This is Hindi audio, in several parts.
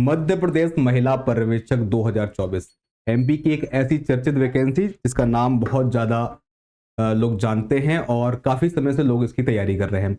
मध्य प्रदेश महिला पर्यवेक्षक 2024 एमपी की एक ऐसी चर्चित वैकेंसी जिसका नाम बहुत ज्यादा लोग जानते हैं और काफी समय से लोग इसकी तैयारी कर रहे हैं।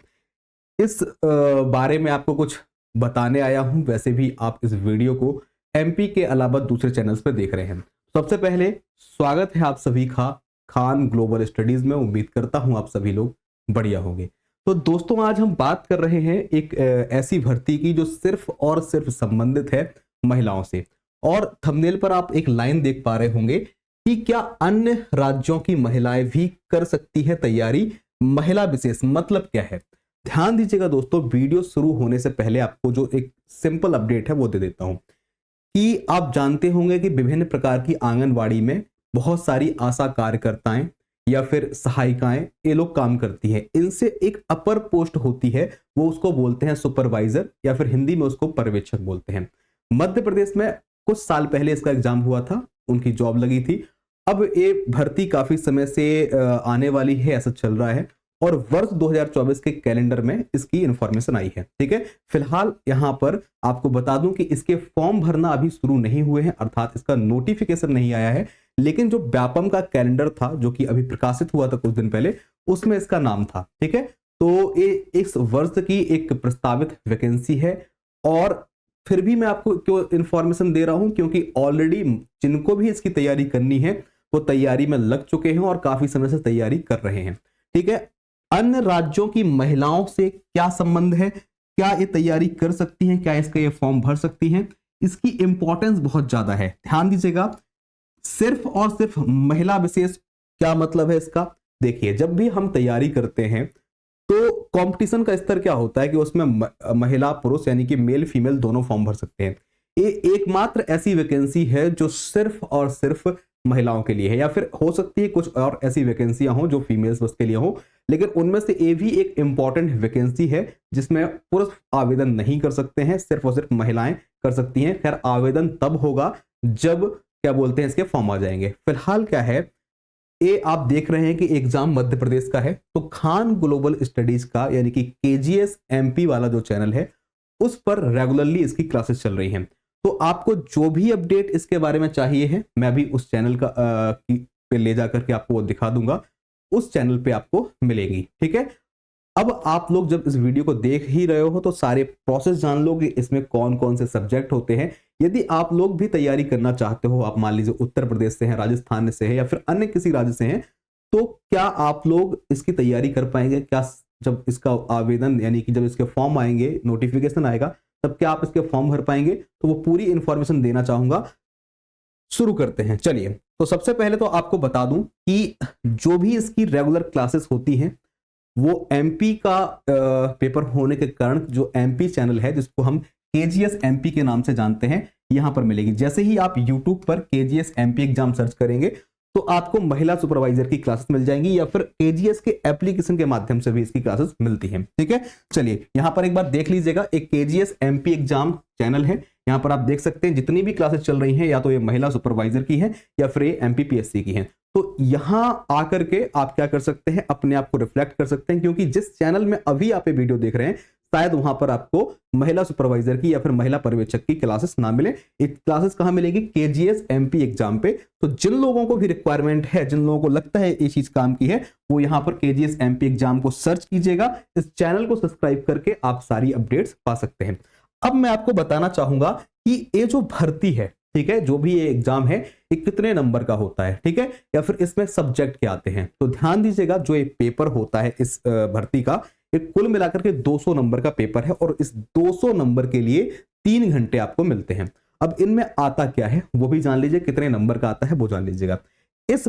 इस बारे में आपको कुछ बताने आया हूं। वैसे भी आप इस वीडियो को एमपी के अलावा दूसरे चैनल्स पर देख रहे हैं। सबसे पहले स्वागत है आप सभी का खान ग्लोबल स्टडीज में। उम्मीद करता हूं आप सभी लोग बढ़िया होंगे। तो दोस्तों, आज हम बात कर रहे हैं एक ऐसी भर्ती की जो सिर्फ और सिर्फ संबंधित है महिलाओं से। और थंबनेल पर आप एक लाइन देख पा रहे होंगे कि क्या अन्य राज्यों की महिलाएं भी कर सकती है तैयारी। महिला विशेष मतलब क्या है, ध्यान दीजिएगा दोस्तों। वीडियो शुरू होने से पहले आपको जो एक सिंपल अपडेट है वो दे देता हूं कि आप जानते होंगे कि विभिन्न प्रकार की आंगनवाड़ी में बहुत सारी आशा कार्यकर्ताएं या फिर सहायिकाएं ये लोग काम करती हैं। इनसे एक अपर पोस्ट होती है, वो उसको बोलते हैं सुपरवाइजर या फिर हिंदी में उसको पर्यवेक्षक बोलते हैं। मध्य प्रदेश में कुछ साल पहले इसका एग्जाम हुआ था, उनकी जॉब लगी थी। अब ये भर्ती काफी समय से आने वाली है, ऐसा चल रहा है और वर्ष 2024 के कैलेंडर में इसकी इंफॉर्मेशन आई है। ठीक है, फिलहाल यहां पर आपको बता दूं कि इसके फॉर्म भरना अभी शुरू नहीं हुए हैं, अर्थात इसका नोटिफिकेशन नहीं आया है। लेकिन जो व्यापम का कैलेंडर था जो कि अभी प्रकाशित हुआ था कुछ दिन पहले, उसमें इसका नाम था। ठीक है, तो ये इस वर्ष की एक प्रस्तावित वैकेंसी है। और फिर भी मैं आपको क्यों इंफॉर्मेशन दे रहा हूं, क्योंकि ऑलरेडी जिनको भी इसकी तैयारी करनी है वो तैयारी में लग चुके हैं और काफी समय से तैयारी कर रहे हैं। ठीक है, अन्य राज्यों की महिलाओं से क्या संबंध है, क्या ये तैयारी कर सकती हैं, क्या इसका ये फॉर्म भर सकती हैं, इसकी इंपॉर्टेंस बहुत ज्यादा है। ध्यान दीजिएगा, सिर्फ और सिर्फ महिला विशेष क्या मतलब है इसका। देखिए, जब भी हम तैयारी करते हैं तो कंपटीशन का स्तर क्या होता है कि उसमें महिला पुरुष यानी कि मेल फीमेल दोनों फॉर्म भर सकते हैं। ये एकमात्र ऐसी वैकेंसी है जो सिर्फ और सिर्फ महिलाओं के लिए है, या फिर हो सकती है कुछ और ऐसी वैकेंसियां हो जो फीमेल्स बस के लिए हो, लेकिन उनमें से ये भी एक इंपॉर्टेंट वैकेंसी है जिसमें पुरुष आवेदन नहीं कर सकते हैं, सिर्फ और सिर्फ महिलाएं कर सकती हैं। खैर, आवेदन तब होगा जब क्या बोलते हैं इसके फॉर्म आ जाएंगे। फिलहाल क्या है, ये आप देख रहे हैं कि एग्जाम मध्य प्रदेश का है, तो खान ग्लोबल स्टडीज का यानी कि केजीएस एमपी वाला जो चैनल है उस पर रेगुलरली इसकी क्लासेस चल रही हैं। तो आपको जो भी अपडेट इसके बारे में चाहिए है, मैं भी उस चैनल का पे ले जाकर के आपको वो दिखा दूंगा, उस चैनल पे आपको मिलेगी। ठीक है, अब आप लोग जब इस वीडियो को देख ही रहे हो तो सारे प्रोसेस जान लो कि इसमें कौन कौन से सब्जेक्ट होते हैं। यदि आप लोग भी तैयारी करना चाहते हो, आप मान लीजिए उत्तर प्रदेश से हैं, राजस्थान से हैं या फिर अन्य किसी राज्य से हैं, तो क्या आप लोग इसकी तैयारी कर पाएंगे? क्या जब इसका आवेदन यानी कि जब इसके फॉर्म आएंगे, नोटिफिकेशन आएगा, तब क्या आप इसके फॉर्म भर पाएंगे? तो वो पूरी इंफॉर्मेशन देना चाहूंगा। शुरू करते हैं, चलिए। तो सबसे पहले तो आपको बता दूं कि जो भी इसकी रेगुलर क्लासेस होती हैं वो एमपी का पेपर होने के कारण जो एमपी चैनल है जिसको हम केजीएस एमपी के नाम से जानते हैं, यहां पर मिलेगी। जैसे ही आप यूट्यूब पर केजीएस एमपी एग्जाम सर्च करेंगे तो आपको महिला सुपरवाइजर की क्लासेस मिल जाएंगी, या फिर केजीएस के एप्लीकेशन के माध्यम से भी इसकी क्लासेस मिलती हैं। ठीक है, चलिए यहां पर एक बार देख लीजिएगा, एक केजीएस एमपी एग्जाम चैनल है। यहां पर आप देख सकते हैं जितनी भी क्लासेस चल रही हैं या तो ये महिला सुपरवाइजर की है या फिर ये एमपीपीएससी की है। तो यहां आकर के आप क्या कर सकते हैं, अपने आप को रिफ्लेक्ट कर सकते हैं, क्योंकि जिस चैनल में अभी आप ये वीडियो देख रहे हैं शायद वहां पर आपको महिला सुपरवाइजर की या फिर महिला पर्यवेक्षक की क्लासेस ना मिले। ये क्लासेस कहां मिलेगी? केजीएस एमपी एग्जाम पे। तो जिन लोगों को भी रिक्वायरमेंट है, जिन लोगों को लगता है ये चीज काम की है, वो यहां पर केजीएस एमपी एग्जाम को सर्च कीजिएगा। इस चैनल को सब्सक्राइब करके आप सारी अपडेट्स पा सकते हैं। अब मैं आपको बताना चाहूंगा कि ये जो भर्ती है, ठीक है, जो भी ये एग्जाम है, ये कितने नंबर का होता है, ठीक है, या फिर इसमें सब्जेक्ट क्या आते हैं। तो ध्यान दीजिएगा, जो ये पेपर होता है इस भर्ती का, ये कुल मिलाकर के 200 नंबर का पेपर है और इस 200 नंबर के लिए 3 घंटे आपको मिलते हैं। अब इनमें आता क्या है वो भी जान लीजिए, कितने नंबर का आता है वो जान लीजिएगा। इस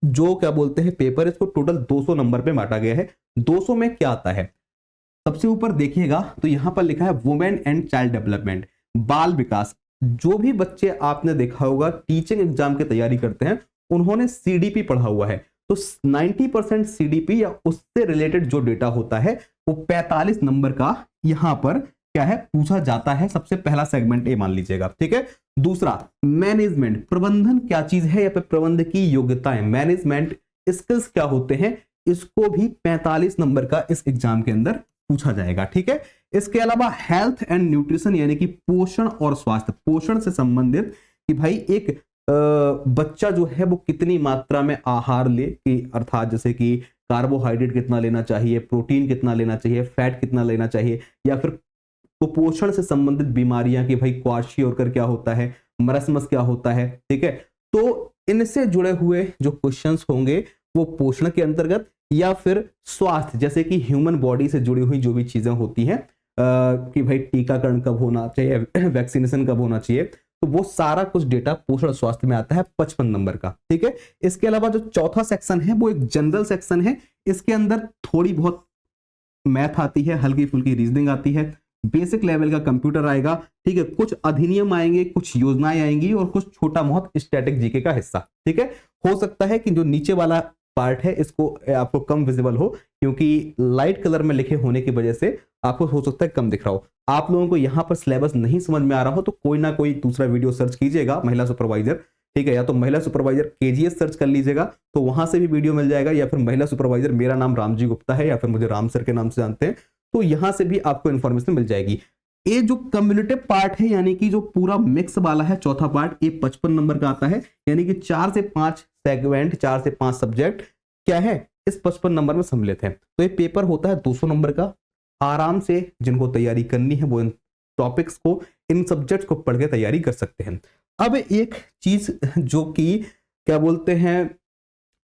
जो क्या बोलते हैं पेपर, इसको टोटल 200 नंबर पे बांटा गया है। 200 में क्या आता है, सबसे ऊपर देखिएगा तो यहां पर लिखा है वुमेन एंड चाइल्ड डेवलपमेंट, बाल विकास। जो भी बच्चे आपने देखा होगा टीचिंग एग्जाम की तैयारी करते हैं, उन्होंने सीडीपी पढ़ा हुआ है। तो 90% सीडीपी या उससे रिलेटेड जो डेटा होता है वो 45 नंबर का यहां पर क्या है पूछा जाता है। सबसे पहला सेगमेंट ये मान लीजिएगा। ठीक है, दूसरा मैनेजमेंट, प्रबंधन क्या चीज है या फिर प्रबंधन की योग्यताएं, मैनेजमेंट स्किल्स क्या होते हैं, इसको भी 45 नंबर का इस एग्जाम के अंदर पूछा जाएगा, ठीक है। इसके अलावा हेल्थ एंड न्यूट्रिशन यानी कि पोषण और स्वास्थ्य, पोषण से संबंधित कि भाई एक बच्चा जो है वो कितनी मात्रा में आहार ले, कि अर्थात जैसे कि कार्बोहाइड्रेट कितना लेना चाहिए, प्रोटीन कितना लेना चाहिए, फैट कितना लेना चाहिए, या फिर कुपोषण से संबंधित बीमारियां कि भाई क्वार्शियोकर क्या होता है, मरस्मस क्या होता है, ठीक है। तो इनसे जुड़े हुए जो क्वेश्चंस होंगे वो पोषण के अंतर्गत, या फिर स्वास्थ्य जैसे कि ह्यूमन बॉडी से जुड़ी हुई जो भी चीजें होती हैं कि भाई टीकाकरण कब होना चाहिए, वैक्सीनेशन कब होना चाहिए, तो वो सारा कुछ डेटा पोषण स्वास्थ्य में आता है 55 नंबर का, ठीक है। इसके अलावा जो चौथा सेक्शन है वो एक जनरल सेक्शन है, इसके अंदर थोड़ी बहुत मैथ आती है, हल्की फुल्की रीजनिंग आती है, बेसिक लेवल का कंप्यूटर आएगा, ठीक है, कुछ अधिनियम आएंगे, कुछ योजनाएं आएंगी और कुछ छोटा बहुत स्टैटिक जीके का हिस्सा, ठीक है। हो सकता है कि जो नीचे वाला पार्ट है इसको आपको कम विजिबल हो, क्योंकि लाइट कलर में लिखे होने की वजह से आपको हो सकता है कम दिख रहा हो। आप लोगों को यहाँ पर सिलेबस नहीं समझ में आ रहा हो तो कोई ना कोई दूसरा वीडियो सर्च कीजिएगा, महिला सुपरवाइजर, ठीक है, या तो महिला सुपरवाइजर केजीएस सर्च कर लीजिएगा तो वहां से भी वीडियो मिल जाएगा, या फिर महिला सुपरवाइजर, मेरा नाम रामजी गुप्ता है या फिर मुझे राम सर के नाम से जानते हैं, तो यहां से भी आपको इंफॉर्मेशन मिल जाएगी। ये जो कम्युनिटिव पार्ट है यानी कि जो पूरा मिक्स वाला है चौथा पार्ट, ये 55 नंबर का आता है, यानी कि 4 से 5 सेगमेंट, 4 से 5 सब्जेक्ट क्या है इस 55 नंबर में सम्मिलित है। तो ये पेपर होता है 200 नंबर का। आराम से जिनको तैयारी करनी है वो इन टॉपिक्स को, इन सब्जेक्ट्स को पढ़ के तैयारी कर सकते हैं। अब एक चीज जो कि क्या बोलते हैं,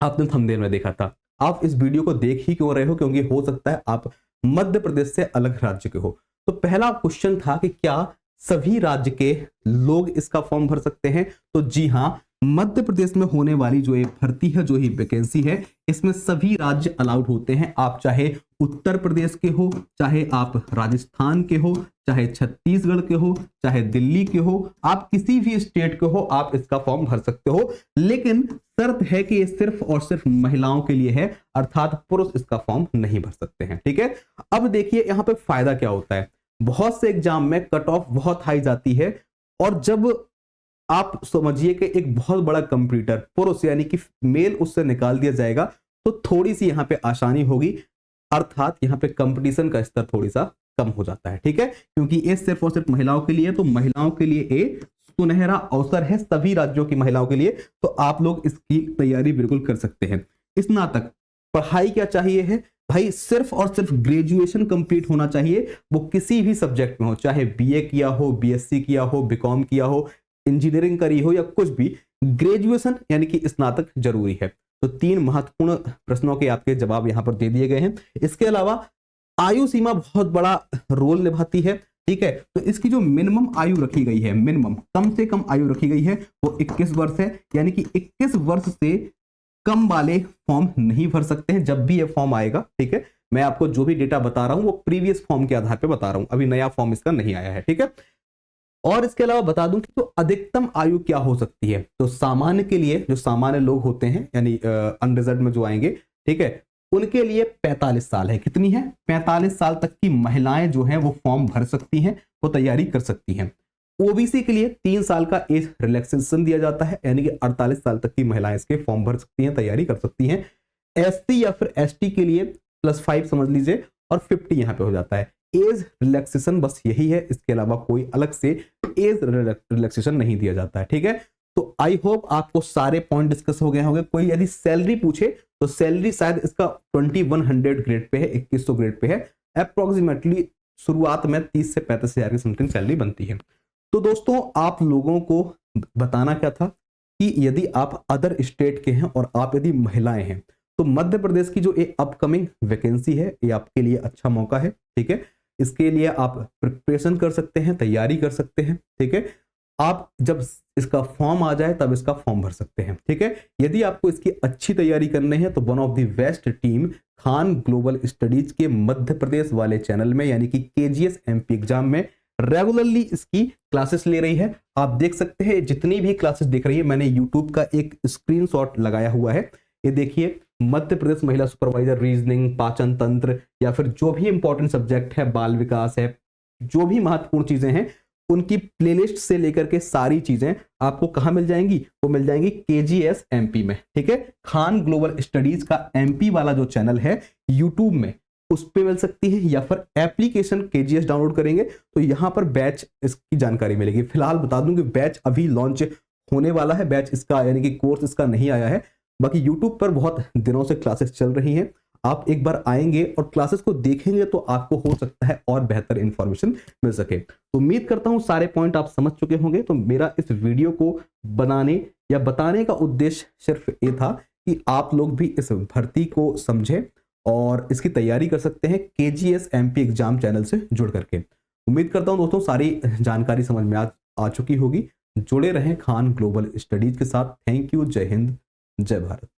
आपने थंबनेल में देखा था, आप इस वीडियो को देख ही क्यों रहे हो, क्योंकि हो सकता है आप मध्य प्रदेश से अलग राज्य के हो। तो पहला क्वेश्चन था कि क्या सभी राज्य के लोग इसका फॉर्म भर सकते हैं, तो जी हाँ, मध्य प्रदेश में होने वाली जो ये भर्ती है, जो ही वैकेंसी है, इसमें सभी राज्य अलाउड होते हैं। आप चाहे उत्तर प्रदेश के हो, चाहे आप राजस्थान के हो, चाहे छत्तीसगढ़ के हो, चाहे दिल्ली के हो, आप किसी भी स्टेट के हो, आप इसका फॉर्म भर सकते हो। लेकिन शर्त है कि ये सिर्फ और सिर्फ महिलाओं के लिए है, अर्थात पुरुष इसका फॉर्म नहीं भर सकते हैं, ठीक है। अब देखिए यहाँ पे फायदा क्या होता है, बहुत से एग्जाम में कट ऑफ बहुत हाई जाती है, और जब आप समझिए कि एक बहुत बड़ा कंप्यूटर पुरुष यानी कि मेल उससे निकाल दिया जाएगा तो थोड़ी सी यहाँ पे आसानी होगी, अर्थात यहाँ पे कंपटीशन का स्तर थोड़ी सा कम हो जाता है, ठीक है, क्योंकि ये सिर्फ और सिर्फ महिलाओं के लिए, तो महिलाओं के लिए एक सुनहरा अवसर है सभी राज्यों की महिलाओं के लिए, तो आप लोग इसकी तैयारी बिल्कुल कर सकते हैं। स्नातक पढ़ाई क्या चाहिए है भाई, सिर्फ और सिर्फ ग्रेजुएशन कंप्लीट होना चाहिए, वो किसी भी सब्जेक्ट में हो, चाहे बीए किया हो, बीएससी किया हो, बीकॉम किया हो, इंजीनियरिंग करी हो या कुछ भी, ग्रेजुएशन यानी कि स्नातक जरूरी है। तो 3 महत्वपूर्ण प्रश्नों के आपके जवाब यहां पर दे दिए गए हैं। इसके अलावा आयु सीमा बहुत बड़ा रोल निभाती है, ठीक है, तो इसकी जो मिनिमम आयु रखी गई है, मिनिमम कम से कम आयु रखी गई है वो 21 वर्ष है, यानी कि 21 वर्ष से कम वाले फॉर्म नहीं भर सकते हैं जब भी ये फॉर्म आएगा, ठीक है। मैं आपको जो भी डेटा बता रहा हूं वो प्रीवियस फॉर्म के आधार पर बता रहा हूं, अभी नया फॉर्म इसका नहीं आया है, ठीक है। और इसके अलावा बता दूं कि तो अधिकतम आयु क्या हो सकती है, तो सामान्य के लिए, जो सामान्य लोग होते हैं यानी अनरिजर्व में जो आएंगे, ठीक है, उनके लिए 45 साल है। कितनी है? 45 साल तक की महिलाएं जो हैं वो फॉर्म भर सकती हैं, वो तैयारी कर सकती हैं। ओबीसी के लिए 3 साल का एज रिलैक्सेशन दिया जाता है, यानी कि 48 साल तक की महिलाएं इसके फॉर्म भर सकती हैं, तैयारी कर सकती हैं। एसटी या फिर एसटी के लिए +5 समझ लीजिए, और 50 यहाँ पे हो जाता है। एज रिलैक्सेशन बस यही है, इसके अलावा कोई अलग से एज रिलैक्सेशन नहीं दिया जाता है, ठीक है। तो आई होप आपको सारे पॉइंट डिस्कस हो गए होंगे। कोई यदि सैलरी पूछे तो सैलरी शायद इसका 2100 ग्रेड पे है, 2100 ग्रेड पे है, अप्रोक्सीमेटली शुरुआत में 30 से 35 हजार की समथिंग सैलरी बनती है। तो दोस्तों आप लोगों को बताना क्या था कि यदि आप अदर स्टेट के हैं और आप यदि महिलाएं हैं तो मध्य प्रदेश की जो एक अपकमिंग वैकेंसी है ये आपके लिए अच्छा मौका है, ठीक है। इसके लिए आप प्रिपरेशन कर सकते हैं, तैयारी कर सकते हैं, ठीक है। आप जब इसका फॉर्म आ जाए तब इसका फॉर्म भर सकते हैं, ठीक है। यदि आपको इसकी अच्छी तैयारी करनी है तो one of the best team Khan global studies के मध्य प्रदेश वाले चैनल में यानी कि केजीएस एमपी एग्जाम में रेगुलरली इसकी क्लासेस ले रही है। आप देख सकते हैं जितनी भी क्लासेस दिख रही है, मैंने यूट्यूब का एक स्क्रीनशॉट लगाया हुआ है, ये देखिए, मध्य प्रदेश महिला सुपरवाइजर, रीजनिंग, पाचन तंत्र, या फिर जो भी इंपॉर्टेंट सब्जेक्ट है, बाल विकास है, जो भी महत्वपूर्ण चीजें हैं उनकी प्लेलिस्ट से लेकर के सारी चीजें आपको कहां मिल जाएंगी, वो मिल जाएंगी केजीएस एमपी में, ठीक है। खान ग्लोबल स्टडीज का एमपी वाला जो चैनल है यूट्यूब में, उस पे मिल सकती है, या फिर एप्लीकेशन केजीएस डाउनलोड करेंगे तो यहाँ पर बैच इसकी जानकारी मिलेगी। फिलहाल बता दूं कि बैच अभी लॉन्च होने वाला है, बैच इसका यानी कि कोर्स इसका नहीं आया है। बाकी यूट्यूब पर बहुत दिनों से क्लासेस चल रही हैं, आप एक बार आएंगे और क्लासेस को देखेंगे तो आपको हो सकता है और बेहतर इंफॉर्मेशन मिल सके। तो उम्मीद करता हूं सारे पॉइंट आप समझ चुके होंगे। तो मेरा इस वीडियो को बनाने या बताने का उद्देश्य सिर्फ ये था कि आप लोग भी इस भर्ती को समझें और इसकी तैयारी कर सकते हैं केजीएस एमपी एग्जाम चैनल से जुड़ करके। उम्मीद करता हूं दोस्तों सारी जानकारी समझ में आ चुकी होगी। जुड़े रहें खान ग्लोबल स्टडीज के साथ। Thank you. जय हिंद, जय भारत।